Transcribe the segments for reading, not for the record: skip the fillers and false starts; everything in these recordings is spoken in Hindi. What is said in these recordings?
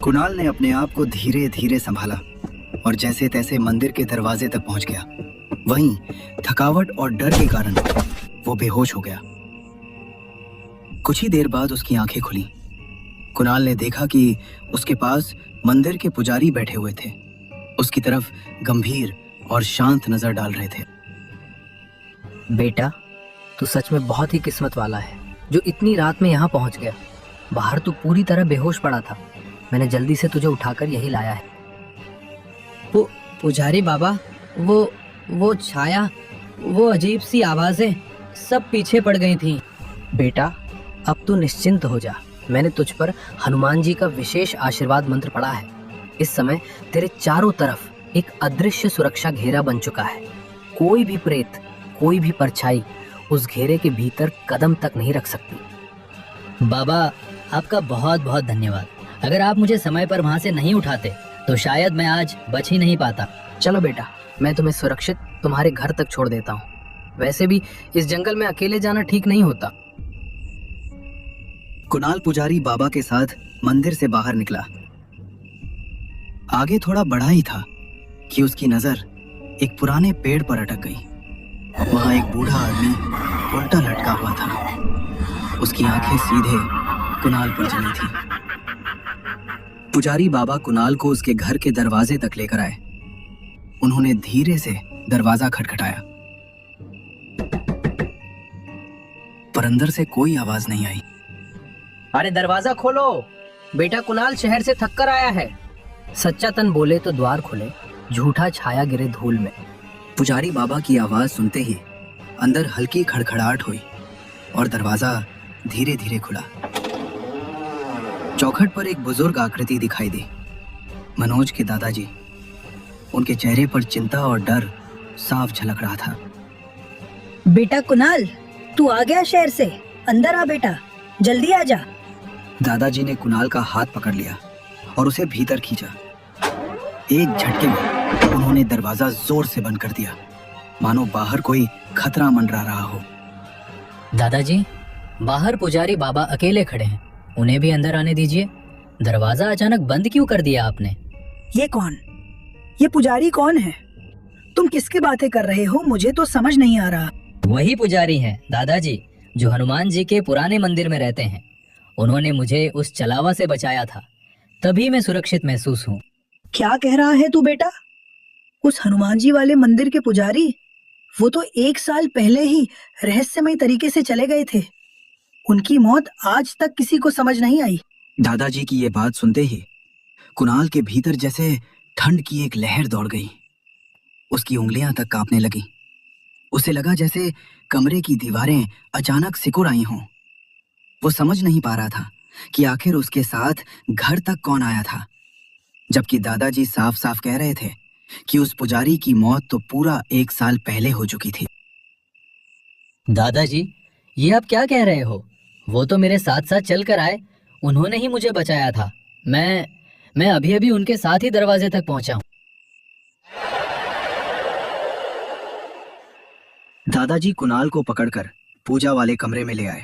कुणाल ने अपने आप को धीरे धीरे संभाला और जैसे तैसे मंदिर के दरवाजे तक पहुंच गया। वहीं थकावट और डर के कारण वो बेहोश हो गया। कुछ ही देर बाद उसकी आंखें खुली। कुणाल ने देखा कि उसके पास मंदिर के पुजारी बैठे हुए थे। उसकी तरफ गंभीर और शांत नजर डाल रहे थे। बेटा, तू सच में बहुत ही किस्मत वाला है जो इतनी रात में यहाँ पहुँच गया। बाहर तू पूरी तरह बेहोश पड़ा था। मैंने जल्दी से तुझे उठाकर यही लाया है। पुजारी बाबा, वो छाया, वो अजीब सी आवाजें सब पीछे पड़ गई थीं। बेटा, अब तू निश्चिंत हो जा। मैंने तुझ पर हनुमान जी का विशेष आशीर्वाद मंत्र पढ़ा है। इस समय तेरे चारों तरफ एक अदृश्य सुरक्षा घेरा बन चुका है। कोई भी प्रेत, कोई भी परछाई उस घेरे के भीतर कदम तक नहीं रख सकती। बाबा, आपका बहुत बहुत धन्यवाद। अगर आप मुझे समय पर वहाँ से नहीं उठाते तो शायद मैं आज बच ही नहीं पाता। चलो बेटा, मैं तुम्हें सुरक्षित तुम्हारे घर तक छोड़ देता हूँ। वैसे भी इस जंगल में अकेले जाना ठीक नहीं होता। कुणाल पुजारी बाबा के साथ मंदिर से बाहर निकला। आगे थोड़ा बढ़ा ही था कि उसकी नजर एक पुराने पेड़ पर अटक गई। वहां एक बूढ़ा आदमी उल्टा लटका हुआ था। उसकी आंखें सीधे कुणाल पर जमी थी। पुजारी बाबा कुणाल को उसके घर के दरवाजे तक लेकर आए। उन्होंने धीरे से दरवाजा खटखटाया, पर अंदर से कोई आवाज नहीं आई। अरे दरवाजा खोलो, बेटा कुणाल शहर से थक कर आया है। सच्चा तन बोले तो द्वार खुले, झूठा छाया गिरे धूल में। पुजारी बाबा की आवाज सुनते ही अंदर हल्की खड़खड़ाहट हुई और दरवाजा धीरे धीरे खुला। चौखट पर एक बुजुर्ग आकृति दिखाई दी। मनोज के दादाजी। उनके चेहरे पर चिंता और डर साफ झलक रहा था। बेटा कुणाल, तू आ गया शहर से? अंदर आ बेटा, जल्दी आ जा। दादाजी ने कुणाल का हाथ पकड़ लिया और उसे भीतर खींचा। एक झटके में उन्होंने दरवाजा जोर से बंद कर दिया, मानो बाहर कोई खतरा मंडरा रहा हो। दादाजी, बाहर पुजारी बाबा अकेले खड़े हैं, उन्हें भी अंदर आने दीजिए। दरवाजा अचानक बंद क्यों कर दिया आपने? ये कौन? ये पुजारी कौन है? तुम किसकी बातें कर रहे हो? मुझे तो समझ नहीं आ रहा। वही पुजारी हैं दादाजी, जो हनुमान जी के पुराने मंदिर में रहते हैं। उन्होंने मुझे उस चलावा से बचाया था, तभी मैं सुरक्षित महसूस हूँ। क्या कह रहा है तू बेटा? उस हनुमान जी वाले मंदिर के पुजारी? वो तो 1 साल पहले ही रहस्यमय तरीके से चले गए थे। उनकी मौत आज तक किसी को समझ नहीं आई। दादाजी की ये बात सुनते ही कुणाल के भीतर जैसे ठंड की एक लहर दौड़ गई। उसकी उंगलियां तक कांपने लगी। उसे लगा जैसे कमरे की दीवारें अचानक सिकुड़ आई हों। वो समझ नहीं पा रहा था कि आखिर उसके साथ घर तक कौन आया था, जबकि दादाजी साफ साफ कह रहे थे कि उस पुजारी की मौत तो पूरा 1 साल पहले हो चुकी थी। दादाजी, ये आप क्या कह रहे हो? वो तो मेरे साथ साथ चल कर आए, उन्होंने ही मुझे बचाया था। मैं अभी अभी उनके साथ ही दरवाजे तक पहुंचा हूँ। दादाजी कुणाल को पकड़कर पूजा वाले कमरे में ले आए।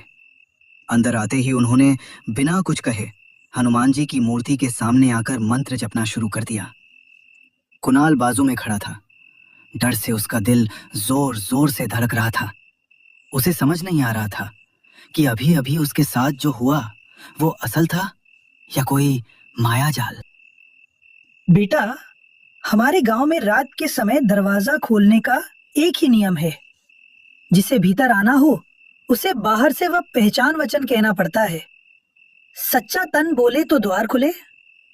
अंदर आते ही उन्होंने बिना कुछ कहे हनुमान जी की मूर्ति के सामने आकर मंत्र जपना शुरू कर दिया। कुणाल बाजू में खड़ा था। डर से उसका दिल जोर जोर से धड़क रहा था। उसे समझ नहीं आ रहा था कि अभी अभी उसके साथ जो हुआ वो असल था या कोई मायाजाल। बेटा, हमारे गांव में रात के समय दरवाजा खोलने का एक ही नियम है। जिसे भीतर आना हो उसे बाहर से वह पहचान वचन कहना पड़ता है। सच्चा तन बोले तो द्वार खुले,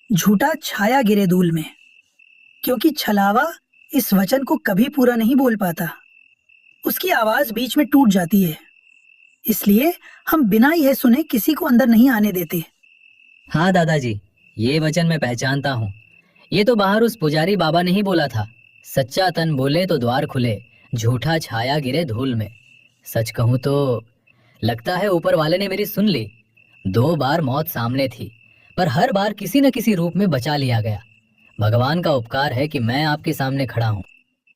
झूठा छाया गिरे धूल में। क्योंकि छलावा इस वचन को कभी पूरा नहीं बोल पाता, उसकी आवाज बीच में टूट जाती है। इसलिए हम बिना यह सुने किसी को अंदर नहीं आने देते। हाँ दादाजी, ये वचन मैं पहचानता हूँ। ये तो बाहर उस पुजारी बाबा ने ही बोला था। सच्चा तन बोले तो द्वार खुले, झूठा छाया गिरे धूल में। सच कहूँ तो लगता है ऊपर वाले ने मेरी सुन ली। 2 बार मौत सामने थी, पर हर बार किसी न किसी रूप में बचा लिया गया। भगवान का उपकार है कि मैं आपके सामने खड़ा हूँ।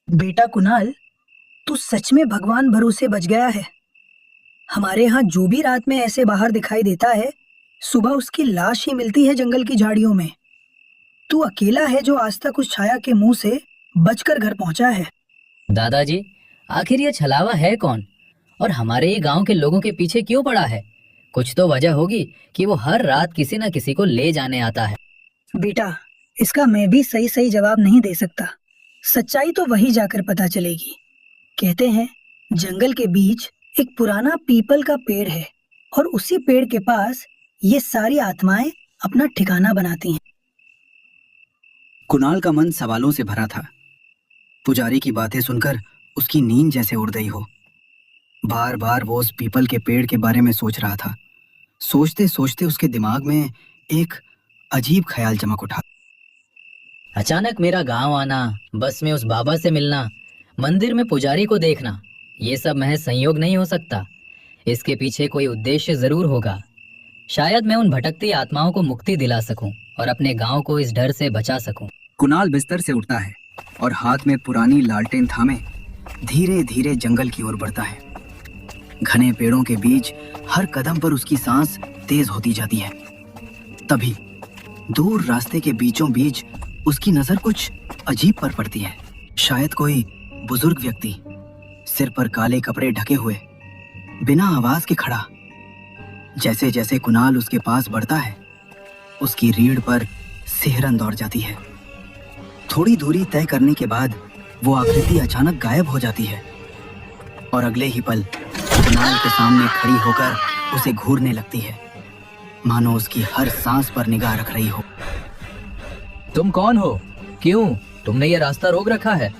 बेटा कुणाल, तू सच में भगवान भरोसे बच गया है। हमारे यहाँ जो भी रात में ऐसे बाहर दिखाई देता है, सुबह उसकी लाश ही मिलती है जंगल की झाड़ियों में। तू अकेला है जो आज तक उस छाया के मुंह से बचकर घर पहुंचा है। दादाजी, आखिर ये छलावा है कौन और हमारे ही गांव के लोगों के पीछे क्यों पड़ा है? कुछ तो वजह होगी कि वो हर रात किसी न किसी को ले जाने आता है। बेटा, इसका मैं भी सही सही जवाब नहीं दे सकता। सच्चाई तो वही जाकर पता चलेगी। कहते हैं जंगल के बीच एक पुराना पीपल का पेड़ है और उसी पेड़ के पास ये सारी आत्माएं अपना ठिकाना बनाती हैं। कुणाल का मन सवालों से भरा था। पुजारी की बातें सुनकर उसकी नींद जैसे उड़ गई हो। बार बार वो उस पीपल के पेड़ के बारे में सोच रहा था। सोचते सोचते उसके दिमाग में एक अजीब ख्याल चमक उठा। अचानक मेरा गांव आना, बस में उस बाबा से मिलना, मंदिर में पुजारी को देखना, ये सब महज संयोग नहीं हो सकता। इसके पीछे कोई उद्देश्य जरूर होगा। शायद मैं उन भटकती आत्माओं को मुक्ति दिला सकूं और अपने गांव को इस डर से बचा सकूं। कुणाल बिस्तर से उठता है और हाथ में पुरानी लालटेन थामे धीरे धीरे जंगल की ओर बढ़ता है। घने पेड़ों के बीच हर कदम पर उसकी सांस तेज होती जाती है। तभी दूर रास्ते के बीचों बीच उसकी नजर कुछ अजीब पर पड़ती है। शायद कोई बुजुर्ग व्यक्ति सिर पर काले कपड़े ढके हुए बिना आवाज के खड़ा। जैसे जैसे कुणाल उसके पास बढ़ता है उसकी रीढ़ पर सिहरन दौड़ जाती है। थोड़ी दूरी तय करने के बाद वो आकृति अचानक गायब हो जाती है और अगले ही पल कुणाल के सामने खड़ी होकर उसे घूरने लगती है, मानो उसकी हर सांस पर निगाह रख रही हो। तुम कौन हो? क्यों तुमने ये रास्ता रोक रखा है?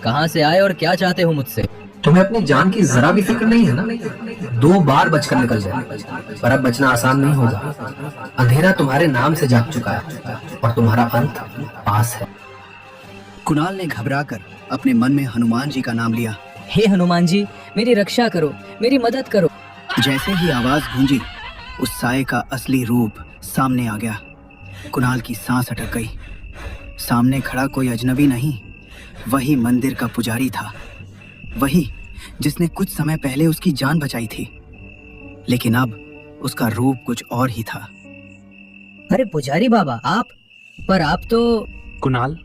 कहाँ से आए और क्या चाहते हो मुझसे? तुम्हें अपनी जान की जरा भी फिक्र नहीं है ना? 2 बार बचकर निकल जाए, पर अब बचना आसान नहीं होगा। अंधेरा तुम्हारे नाम से जाग चुका है और तुम्हारा अंत पास है। कुणाल ने घबराकर अपने मन में हनुमान जी का नाम लिया। हे हनुमान जी, मेरी रक्षा करो, मेरी मदद करो। जैसे ही आवाज गूंजी उस साये का असली रूप सामने आ गया। कुणाल की सांस अटक गई। सामने खड़ा कोई अजनबी नहीं, वही मंदिर का पुजारी था। वही जिसने कुछ समय पहले उसकी जान बचाई थी। लेकिन अब उसका रूप कुछ और ही था। अरे पुजारी बाबा, आप? पर आप तो... कुणाल,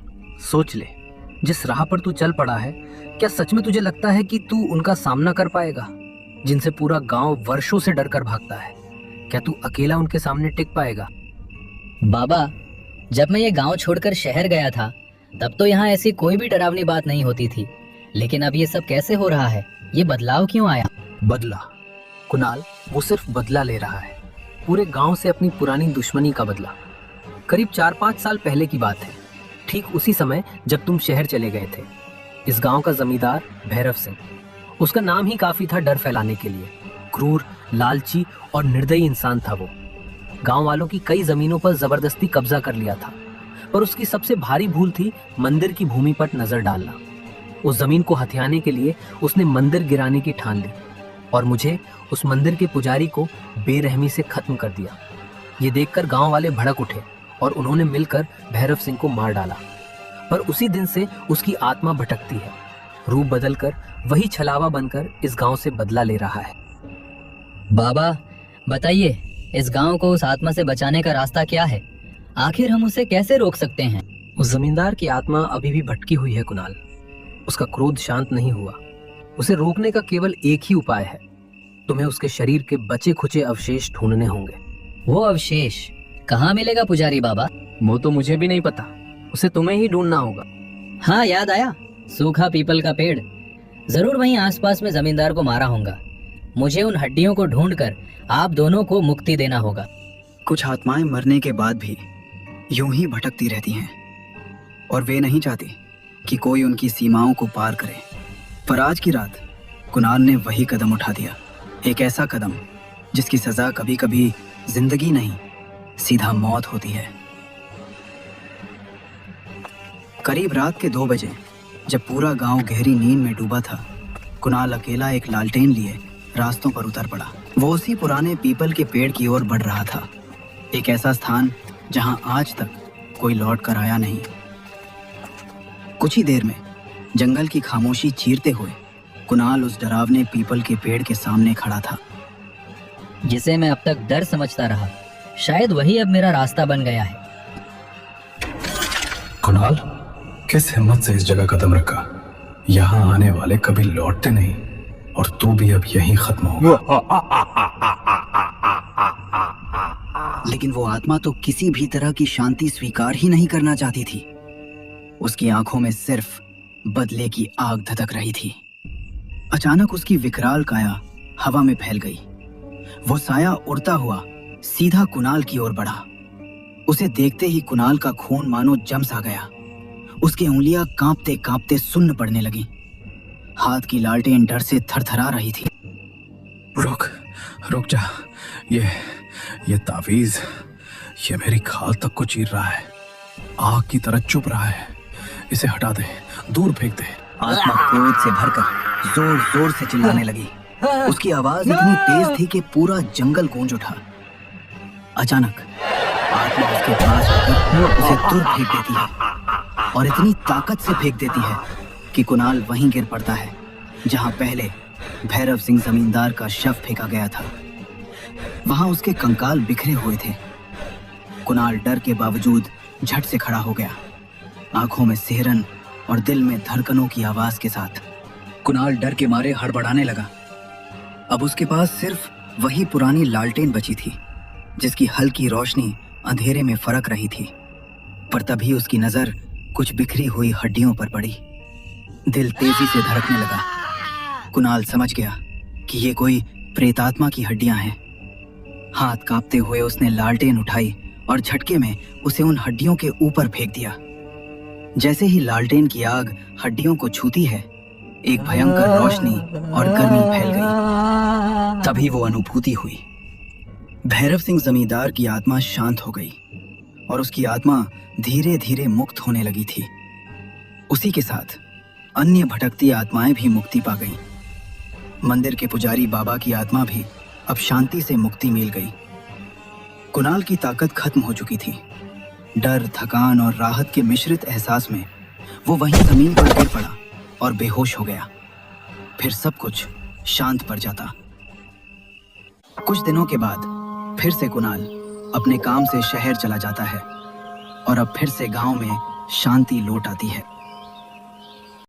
सोच ले, जिस राह पर तू चल पड़ा है, क्या सच में तुझे लगता है कि तू उनका सामना कर पाएगा, जिनसे पूरा गांव वर्षों से डर कर भागता है? क्या तू अकेला उनके सामने टिक पाएगा? बाबा, जब मैं ये गांव छोड़कर शहर गया था तब तो यहाँ ऐसी कोई भी डरावनी बात नहीं होती थी। लेकिन अब ये सब कैसे हो रहा है? ये बदलाव क्यों आया? बदला? कुणाल, वो सिर्फ बदला ले रहा है, पूरे गांव से अपनी पुरानी दुश्मनी का बदला। करीब 4-5 साल पहले की बात है। ठीक उसी समय जब तुम शहर चले गए थे, इस गांव का जमींदार भैरव सिंह, उसका नाम ही काफी था डर फैलाने के लिए। क्रूर, लालची और निर्दयी इंसान था वो। गांव वालों की कई जमीनों पर जबरदस्ती कब्जा कर लिया था, पर उसकी सबसे भारी भूल थी मंदिर की भूमि पर नजर डालना। उस जमीन को हथियाने के लिए उसने मंदिर गिराने की ठान ली और मुझे, उस मंदिर के पुजारी को, बेरहमी से खत्म कर दिया। ये देखकर गांव वाले भड़क उठे और उन्होंने मिलकर भैरव सिंह को मार डाला। पर उसी दिन से उसकी आत्मा भटकती है, रूप बदलकर वही छलावा बनकर इस गांव से बदला ले रहा है। बाबा बताइए, इस गांव को उस आत्मा से बचाने का रास्ता क्या है? आखिर हम उसे कैसे रोक सकते हैं? उस जमींदार की आत्मा अभी भी भटकी हुई है कुणाल। उसका क्रोध शांत नहीं हुआ। उसे रोकने का केवल एक ही उपाय है। तुम्हें उसके शरीर के बचे खुचे अवशेष ढूंढने होंगे। वो अवशेष कहाँ मिलेगा पुजारी बाबा? वो तो मुझे भी नहीं पता, उसे तुम्हें ही ढूंढना होगा। हाँ, याद आया, सूखा पीपल का पेड़। जरूर वहीं आसपास में जमींदार को मारा होगा। मुझे उन हड्डियों को ढूंढकर आप दोनों को मुक्ति देना होगा। कुछ आत्माएं मरने के बाद भी यूं ही भटकती रहती हैं और वे नहीं चाहती कि कोई उनकी सीमाओं को पार करे। पर आज की रात कुणाल ने वही कदम उठा दिया, एक ऐसा कदम जिसकी सजा कभी कभी जिंदगी नहीं, सीधा मौत होती है। करीब रात के 2 बजे, जब पूरा गांव गहरी नींद में डूबा था, कुणाल अकेला एक लालटेन लिए रास्तों पर उतर पड़ा। वो उसी पुराने पीपल के पेड़ की ओर बढ़ रहा था, एक ऐसा स्थान जहां आज तक कोई लौट कर आया नहीं। कुछ ही देर में जंगल की खामोशी चीरते हुए कुणाल उस डरावने पीपल के पेड़ के सामने खड़ा था, जिसे मैं अब तक डर समझता रहा। शायद वही अब मेरा रास्ता बन गया है। कुणाल, किस हिम्मत से इस जगह कदम रखा? यहाँ आने वाले कभी लौटते नहीं, और तू भी अब यहीं खत्म होगा। लेकिन वो आत्मा तो किसी भी तरह की शांति स्वीकार ही नहीं करना चाहती थी। उसकी आंखों में सिर्फ बदले की आग धधक रही थी। अचानक उसकी विकराल काया हवा में फैल गई। वो साया उड़ता हुआ सीधा कुणाल की ओर बढ़ा। उसे देखते ही कुणाल का खून मानो जम सा गया। उसकी उंगलियां कांपते कांपते सुन्न पड़ने लगीं। हाथ की लालटेन डर से थरथरा रही थी। रुक जा। ये तावीज, ये मेरी खाल तक को चीर रहा है। आग की तरह चुभ रहा है। इसे हटा दे, दूर फेंक दे। आत्मा क्रोध से भरकर जोर जोर से चिल्लाने लगी। उसकी आवाज इतनी तेज थी कि पूरा जंगल गूंज उठा। अचानक आत्मा उसके पास आकर उसे दूर फेंक देती है और इतनी ताकत से फेंक देती है कि कुणाल वहीं गिर पड़ता है जहां पहले भैरव सिंह जमींदार का शव फेंका गया था। वहां उसके कंकाल बिखरे हुए थे। कुणाल डर के बावजूद झट से खड़ा हो गया, आंखों में सिहरन और दिल में धड़कनों की आवाज के साथ। कुणाल डर के मारे हड़बड़ाने लगा। अब उसके पास सिर्फ वही पुरानी लालटेन बची थी जिसकी हल्की रोशनी अंधेरे में फरक रही थी। पर तभी उसकी नजर कुछ बिखरी हुई हड्डियों पर पड़ी। दिल तेजी से धड़कने लगा। कुणाल समझ गया कि ये कोई प्रेतात्मा की हड्डियां हैं। हाथ कांपते हुए उसने लालटेन उठाई और झटके में उसे उन हड्डियों के ऊपर फेंक दिया। जैसे ही लालटेन की आग हड्डियों को छूती है, एक भयंकर रोशनी और गर्मी फैल गई। तभी वो अनुभूति हुई। भैरव सिंह जमींदार की आत्मा शांत हो गई और उसकी आत्मा धीरे धीरे मुक्त होने लगी थी। उसी के साथ अन्य भटकती आत्माएं भी मुक्ति पा गईं। मंदिर के पुजारी बाबा की आत्मा भी अब शांति से मुक्ति मिल गई। कुणाल की ताकत खत्म हो चुकी थी। डर, थकान और राहत के मिश्रित एहसास में वो वहीं जमीन पर गिर पड़ा और बेहोश हो गया। फिर सब कुछ शांत पड़ जाता। कुछ दिनों के बाद फिर से कुणाल अपने काम से शहर चला जाता है और अब फिर से गांव में शांति लौट आती है।